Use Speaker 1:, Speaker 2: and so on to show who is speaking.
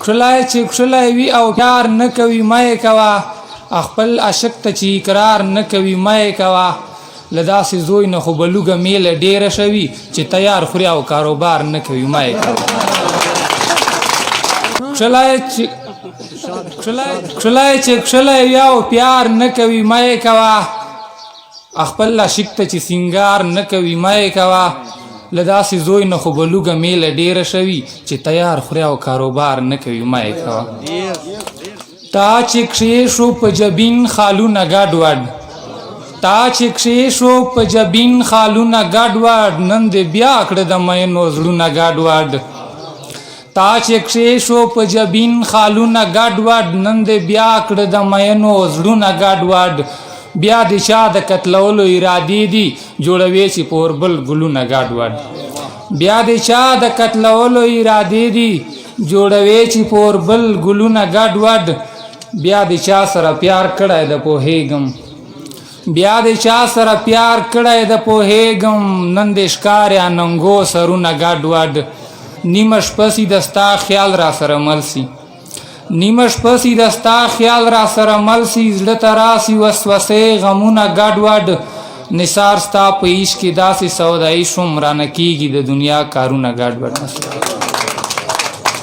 Speaker 1: کښلی چې کښلی وي او پیار نه کوي مه یې کوه خپل عاشق ته چې اقرار نه کوي مه یې کوه له داسې زوی نه خو به لوږه میله ډېره شوي چې تیار خوري او کاروبار نه کوي مه یې کوه کښلی چې کښلی وي او پیار نه کوي مه یې کوه خپل عاشق ته چې سینګار نه کوي مه یې کوه له داسې زوی نه خو به لوږه میله ډېره شوي چې تیار خوري او کاروبار نه کوي مه یې کوه تا چې کښېښو په جبین خالونه ګډوډ تا چې کښېښو په جبین خالونه ګډوډ نن دې بیا کړه د مینو زړونه ګډوډ تا چې کښېښو په جبین خالونه ګډوډ نن دې بیا کړه د مینو زړونه ګډوډ بیا د چا د قتلولو ارادې دي جوړوي چې په اوربل ګلونه ګډوډ بیا د چا د قتلولو ارادې دي جوړوي چې په اوربل ګلونه ګډوډ بیا د چا سره پیار کړی د پوهېږم بیا د چا سره پیار کړی د پوهېږم نن د ښکاریا ننګو سرونه ګډوډ نیمه شپه سي د ستا خیال را سره مل سي نیمه شپه سي د ستا خیال را سره مل سي زړه ته راسي وسوسې غمونه ګډوډ نثار ستا په عشق کې داسې سودایي شوم رانه کېږي د دنیا کارونه ګډوډ